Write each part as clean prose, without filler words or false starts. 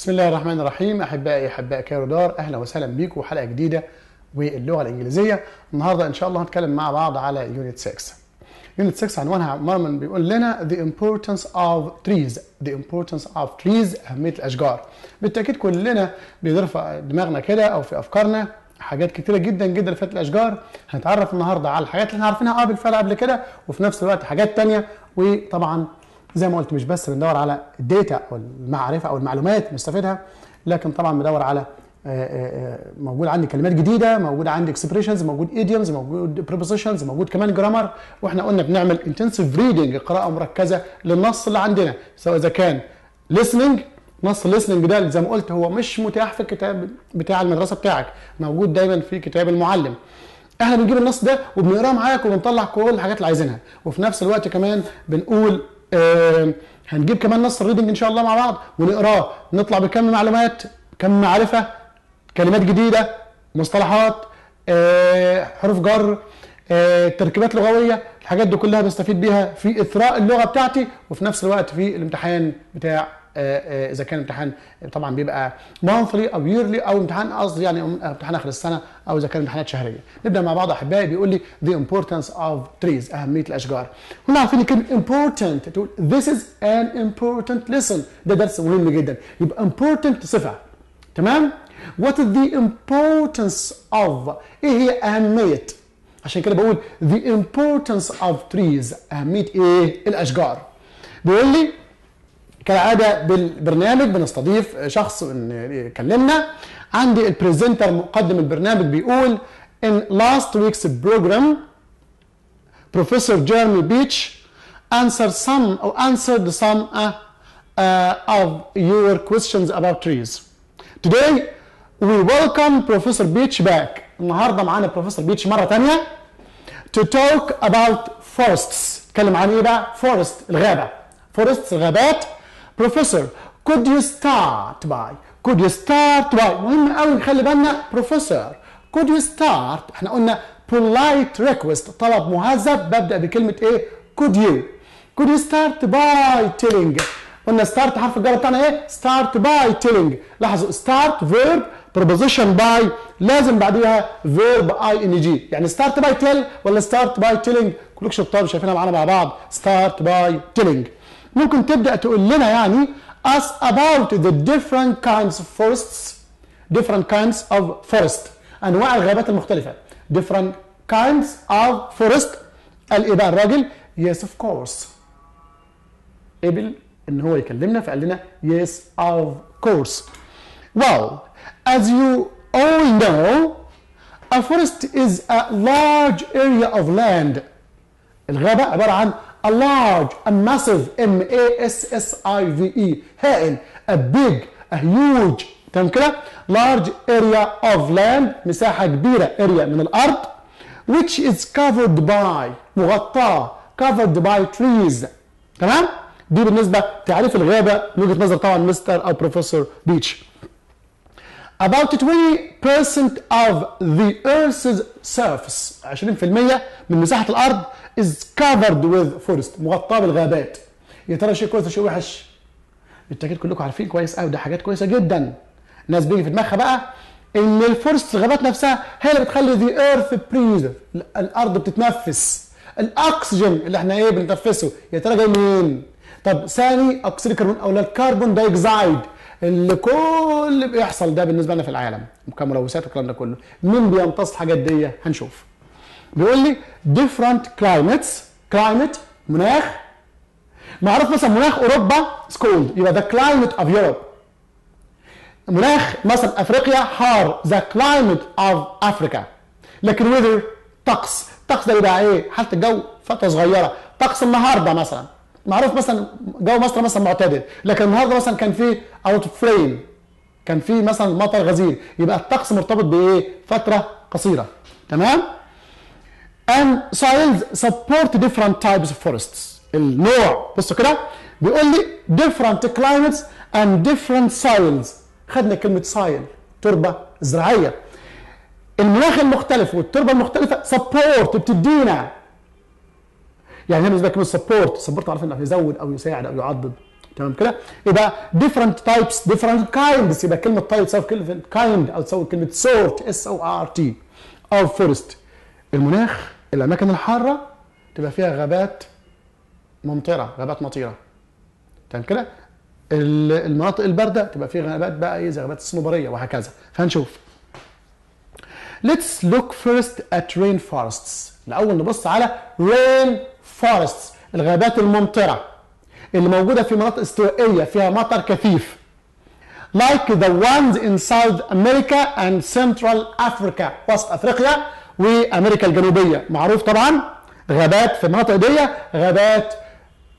بسم الله الرحمن الرحيم. احبائي كايرو دار، اهلا وسهلا بيكم وحلقه جديده واللغه الانجليزيه. النهارده ان شاء الله هنتكلم مع بعض على يونت 6. يونت 6 عنوانها مرمن بيقول لنا the importance of trees. the importance of trees، اهميه الاشجار. بالتاكيد كلنا بيدور في دماغنا كده او في افكارنا حاجات كتيره جدا جدا فات الاشجار. هنتعرف النهارده على الحاجات اللي احنا عارفينها بالفعل قبل كده، وفي نفس الوقت حاجات ثانيه. وطبعا زي ما قلت مش بس بندور على الداتا او المعرفه او المعلومات نستفيدها، لكن طبعا بندور على موجود عندي كلمات جديده، موجود عندي اكسبريشنز، موجود ايديومز، موجود بريبوزيشنز، موجود كمان جرامر. واحنا قلنا بنعمل انتنسيف ريدنج، قراءه مركزه للنص اللي عندنا، سواء اذا كان listening. نص الليسننج ده زي ما قلت هو مش متاح في الكتاب بتاع المدرسه بتاعك، موجود دايما في كتاب المعلم. احنا بنجيب النص ده وبنقراه معاك وبنطلع كل الحاجات اللي عايزينها، وفي نفس الوقت كمان بنقول هنجيب كمان نص الريدنج ان شاء الله مع بعض ونقراه، نطلع بكم معلومات، كم معرفه، كلمات جديده، مصطلحات، حروف جر، تركيبات لغويه. الحاجات دي كلها بستفيد بيها في اثراء اللغه بتاعتي، وفي نفس الوقت في الامتحان بتاع اذا كان امتحان طبعا بيبقى مانثلي او ييرلي، او امتحان قصدي يعني امتحان اخر السنه، او اذا كان امتحانات شهريه. نبدا مع بعض احبائي. بيقول لي the importance of trees، اهميه الاشجار. كلنا عارفين كلمه important، تقول this is an important lesson، ده درس مهم جدا. يبقى important صفه، تمام. what is the importance of، ايه هي اهميه؟ عشان كده بقول the importance of trees، اهميه ايه؟ الاشجار. بيقول لي كالعاده بالبرنامج بنستضيف شخص يكلمنا. عندي البريزنتر مقدم البرنامج بيقول in last week's program Professor Jeremy Beach answered some of your questions about trees. Today we welcome Professor Beach back. النهارده معانا بروفيسور بيتش مره ثانيه to talk about forests. اتكلم عن ايه بقى؟ forest، الغابه. forests، الغابات. Professor, could you start by مهم قوي نخلي بالنا. Professor, could you start، احنا قلنا polite request، طلب مهذب، ببدأ بكلمة ايه؟ could you start by telling. قلنا start حرف الجر بتاعنا ايه؟ start by telling. لاحظوا start verb preposition by لازم بعديها verb ing، يعني start by tell ولا start by telling؟ كلكم شطار شايفينها معانا مع بعض. start by telling. ممكن تبدأ تقول لنا يعني us about the different kinds of forest، أنواع الغابات المختلفة. different kinds of forest. قال إيه بقى الراجل؟ yes of course. قبل إن هو يكلمنا فقال لنا yes of course. well as you all know a forest is a large area of land. الغابة عبارة عن a large, a massive, M-A-S-S-I-V-E، هائل، a big, a huge، تمام كده؟ large area of land، مساحة كبيرة، area من الأرض، which is covered by، مغطاة، covered by trees، تمام؟ دي بالنسبة تعريف الغابة من وجهة نظر طبعا مستر أو بروفيسور بيتش. About 20% of the Earth's surface، 20% من مساحة الأرض is covered with forest، مغطاة بالغابات. يا ترى شيء كويس ولا شيء وحش؟ بالتأكيد كلكم عارفين كويس قوي ده حاجات كويسة جدا. الناس بيجي في دماغها بقى إن الفورست، الغابات نفسها هي اللي بتخلي the earth breathe، الأرض بتتنفس. الأكسجين اللي احنا إيه بنتنفسه يا ترى جاي منين؟ طب ثاني أكسيد الكربون أو الكربون دايوكسيد اللي كل اللي بيحصل ده بالنسبه لنا في العالم كملوثات والكلام ده كله، مين بيمتص الحاجات دي؟ هنشوف. بيقول لي different climates، climate مناخ معروف، مثلا مناخ اوروبا cold، يبقى the climate of Europe. مناخ مثلا افريقيا حار، the climate of Africa. لكن weather، طقس ده يبقى ايه؟ حاله الجو فتره صغيره. طقس النهارده مثلا معروف مثلا جو مصر مثلا معتدل، لكن النهارده مثلا كان في اوت فريم، كان في مثلا مطر غزير، يبقى الطقس مرتبط بايه؟ فتره قصيره، تمام؟ and soils support different types of forests. النوع بصوا كده بيقول لي different climates and different soils. خدنا كلمه soil، تربه زراعيه. المناخ المختلف والتربه المختلفه support، بتدينا يعني هنا بالنسبه لكلمه سبورت عارفين انه يزود او يساعد او يعضد، تمام كده؟ يبقى different types different kinds، يبقى كلمه type تساوي كلمه kind او تساوي كلمه sort SORT او forest. المناخ الاماكن الحاره تبقى فيها غابات ممطره، غابات مطيره. تمام كده؟ المناطق البارده تبقى فيها غابات بقى ايه زي غابات الصنوبريه وهكذا. فهنشوف. Let's look first at rainforests. الأول نبص على rainforests، الغابات الممطرة اللي موجودة في مناطق استوائية فيها مطر كثيف. Like the ones in South America and Central Africa، وسط أفريقيا وأمريكا الجنوبية. معروف طبعا غابات في المناطق دي غابات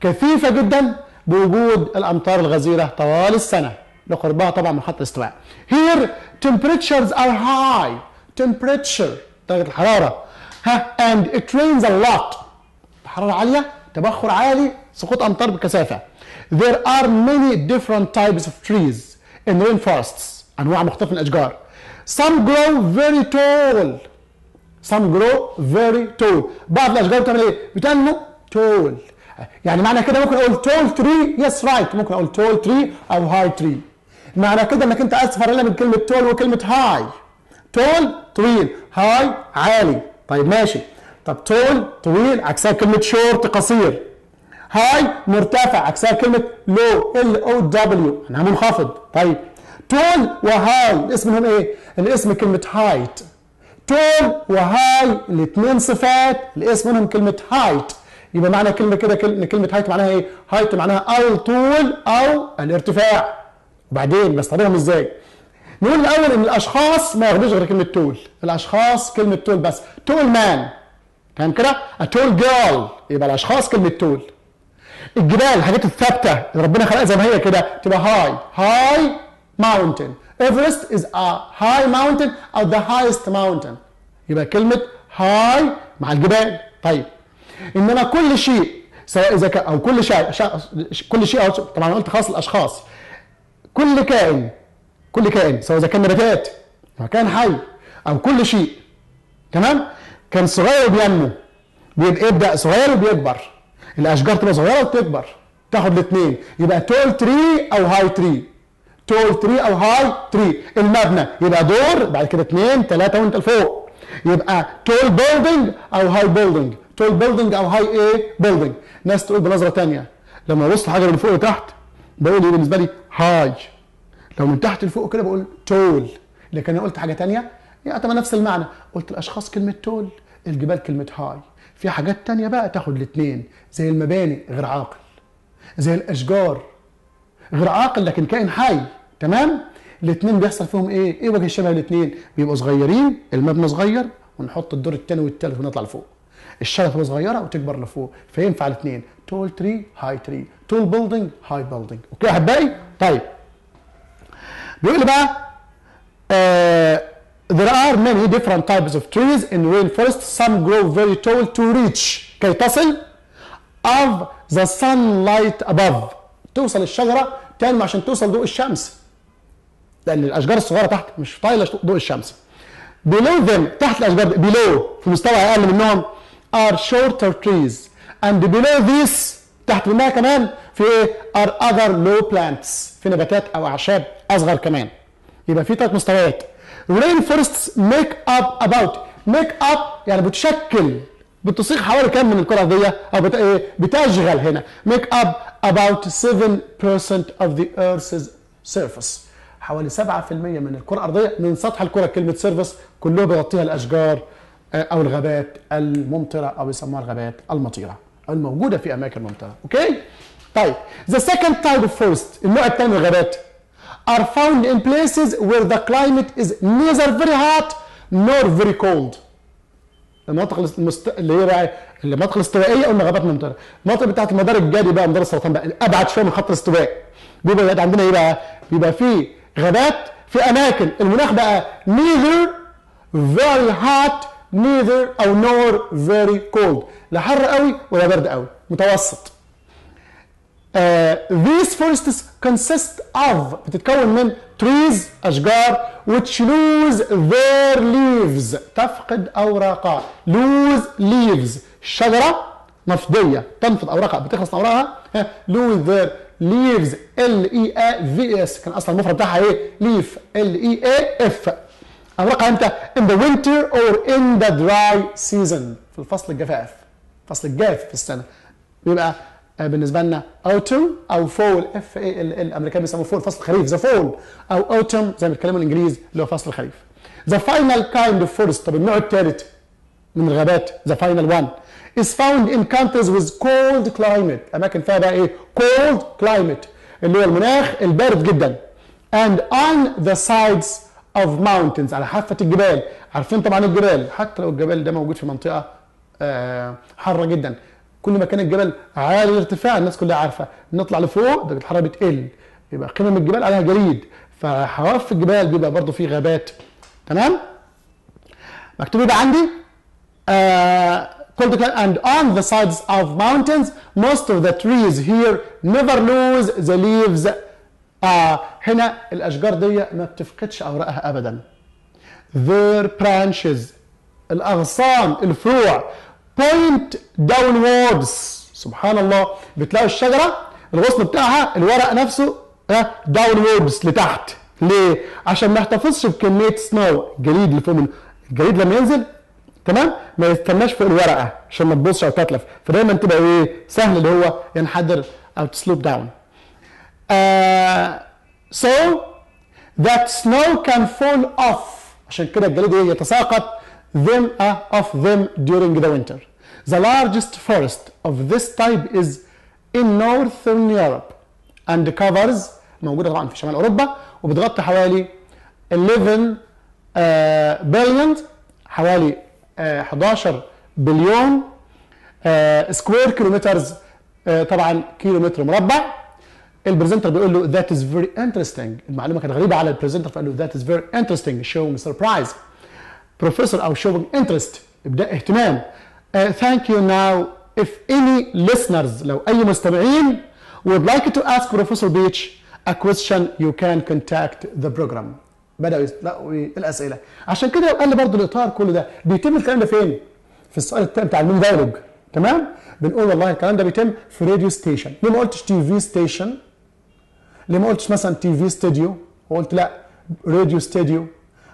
كثيفة جدا بوجود الأمطار الغزيرة طوال السنة لقربها طبعا من خط الاستواء. Here temperatures are high. temperature درجة الحرارة and it rains a lot. الحرارة عالية، تبخر عالي، سقوط أمطار بكثافة. There are many different types of trees in rainforests. أنواع مختلفة من الأشجار. Some grow very tall. Some grow very tall. بعض الأشجار بتعمل إيه؟ بتنمو tall. يعني معنى كده ممكن أقول tall tree yes right، ممكن أقول tall tree أو high tree. معنى كده إنك أنت عايز تفرق بين كلمة tall وكلمة high. تول طويل، هاي عالي. طيب ماشي. طب تول طويل عكسها كلمة شورت قصير. هاي مرتفع عكسها كلمة لو LOW معناها منخفض. طيب تول وهاي الاسم منهم ايه؟ الاسم كلمة هايت. تول وهاي الاثنين صفات الاسم منهم كلمة هايت. يبقى معنى كلمة كده كلمة هايت معناها ايه؟ هايت معناها الطول او الارتفاع. وبعدين بستخدمهم ازاي؟ نقول الاول ان الاشخاص ما ياخدوش غير كلمه تول. الاشخاص كلمه تول بس. تول مان تمام كده؟ تول جيرل يبقى الاشخاص كلمه تول. الجبال الحاجات الثابته اللي ربنا خلقها زي ما هي كده تبقى هاي. هاي ماونتن. ايفرست از ا هاي ماونتن او ذا هايست ماونتن. يبقى كلمه هاي مع الجبال. طيب انما كل شيء سواء اذا كان او كل شيء كل شيء طبعا انا قلت خاص الاشخاص. كل كائن سواء اذا كان نباتات او كان حي او كل شيء تمام كان صغير وبينمو بيبدا صغير وبيكبر. الاشجار تبقى صغيره وتكبر تاخد الاثنين يبقى تول تري او هاي تري. تول تري او هاي تري. المبنى يبقى دور بعد كده 2 3 وانت لفوق يبقى تول بيلدينج او هاي بيلدينج. تول بيلدينج او هاي ايه بيلدينج. ناس تقول بنظره ثانيه لما ابص حاجه من فوق لتحت بقول ايه بالنسبه لي هاي. لو من تحت لفوق كده بقول تول. لكن انا قلت حاجه ثانيه يعني طبعا نفس المعنى. قلت الاشخاص كلمه تول، الجبال كلمه هاي. في حاجات ثانيه بقى تاخد الاثنين زي المباني غير عاقل، زي الاشجار غير عاقل لكن كائن حي. تمام؟ الاثنين بيحصل فيهم ايه؟ ايه وجه الشبه الاثنين؟ بيبقوا صغيرين، المبنى صغير ونحط الدور الثاني والثالث ونطلع لفوق. الشجره تبقى صغيره وتكبر لفوق فينفع الاثنين. تول تري هاي تري. تول بيلدينج هاي بيلدينج. اوكي يا احبائي؟ طيب بيقول لي بقى there are many different types of trees in rainforests. Some grow very tall to reach كي تصل of the sunlight above. توصل الشجرة تنمو عشان توصل ضوء الشمس لأن الأشجار الصغيرة تحت مش طايلة ضوء الشمس. Below them تحت الأشجار below في مستوى أقل منهم are shorter trees and below these تحت منها كمان في ايه؟ are other low plants في نباتات او اعشاب اصغر كمان. يبقى في 3 مستويات. rainforests make up about make up يعني بتشكل بتصيغ حوالي كام من الكره الارضيه او بتشغل هنا make up about 7% of the earth's surface. حوالي 7% من الكره الارضيه من سطح الكره. كلمه سيرفس كله بيغطيها الاشجار او الغابات الممطره او يسموها الغابات المطيره الموجوده في اماكن ممطره. اوكي؟ طيب the second type of forest النوع الثاني من الغابات are found in places where the climate is neither very hot nor very cold. المناطق اللي هي بقى المناطق الاستوائيه قلنا غابات ممطره. المناطق بتاعت المدار الجدي بقى مدار السرطان بقى ابعد شويه من خط الاستواء بيبقى عندنا ايه بقى؟ بيبقى في غابات في اماكن المناخ بقى neither very hot neither او nor very cold. لا حر قوي ولا برد قوي متوسط. These forests consist of بتتكون من trees أشجار which lose their leaves تفقد أوراقها. lose leaves شجرة نفضية تنفض أوراقها بتخلص أوراقها lose their leaves leaves كان اصلا المفرد بتاعها ايه؟ leaf leaf. أمرقها امتى؟ in the winter or in the dry season في الفصل الجفاف، فصل الجاف في السنة. بيبقى بالنسبة لنا autumn أو fall الأمريكان بيسموه fall فصل الخريف the fall، أو autumn زي ما بيتكلموا الإنجليز اللي هو فصل الخريف. the final kind of forest. طب النوع الثالث من الغابات the final one is found in countries with cold climate. أماكن فيها بقى إيه؟ cold climate اللي هو المناخ البارد جدا. and on the sides of mountains على حافة الجبال. عارفين طبعا الجبال حتى لو الجبل ده موجود في منطقة حارة جدا، كل ما كان الجبل عالي الارتفاع الناس كلها عارفة نطلع لفوق درجة الحرارة بتقل، يبقى قمم الجبال عليها جليد، فحواف الجبال بيبقى برضه فيه غابات. تمام؟ مكتوب يبقى عندي and on the sides of mountains most of the trees here never lose the leaves. هنا الاشجار دي ما بتفقدش اوراقها ابدا. their branches الاغصان الفروع point downwards. سبحان الله، بتلاقوا الشجره الغصن بتاعها الورق نفسه downwards لتحت. ليه؟ عشان ما يحتفظش بكميه سنو الجليد اللي فوق منه. الجليد لما ينزل تمام ما يستناش فوق الورقه عشان ما تبصش او تتلف، فدايما تبقى ايه؟ سهل اللي هو ينحدر او تسلوب داون. so that snow can fall off. عشان كده الجليد يتساقط them off them during the winter. The largest forest of this type is in northern Europe and covers موجودة طبعا في شمال أوروبا وبتغطي حوالي 11 billion حوالي 11 بليون سكوير كيلومترز طبعا كيلومتر مربع. البرزنتر بيقول له that is very interesting. المعلومه كانت غريبه على البرزنتر فقال له that is very interesting showing surprise. بروفيسور او showing interest ابداء اهتمام. thank you now if any listeners لو اي مستمعين would like to ask Professor Beach a question you can contact the program. بداوا يلاقوا الاسئله. عشان كده قال لي برضه الاطار كله ده بيتم الكلام ده فين؟ في السؤال التاني بتاع المونولوج. تمام؟ بنقول والله الكلام ده بيتم في راديو ستيشن. ليه ما قلتش تي في ستيشن؟ ليه ما قلتش مثلا تي في ستوديو؟ وقلت لا راديو ستوديو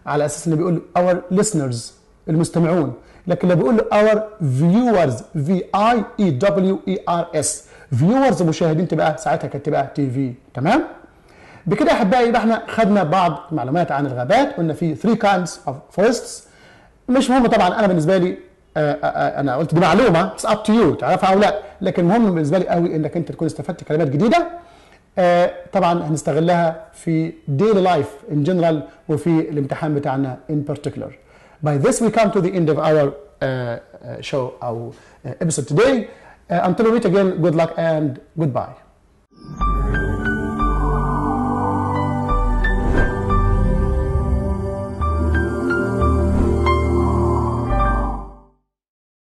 على اساس انه بيقول اور listeners المستمعون، لكن لو بيقول له اور فيورز في اي اي دبليو اي ار اس فيورز مشاهدين تبقى ساعتها كانت تبقى تي في. تمام؟ بكده يا احبائي يبقى احنا خدنا بعض معلومات عن الغابات. قلنا في 3 kinds of forests. مش مهم طبعا انا بالنسبه لي انا قلت دي معلومه بس اب تو يو تعرفها او لا، لكن مهم بالنسبه لي قوي انك انت تكون استفدت كلمات جديده طبعا هنستغلها في daily life in general وفي الامتحان بتاعنا in particular. By this we come to the end of our show or episode today. Until we meet again, good luck and goodbye.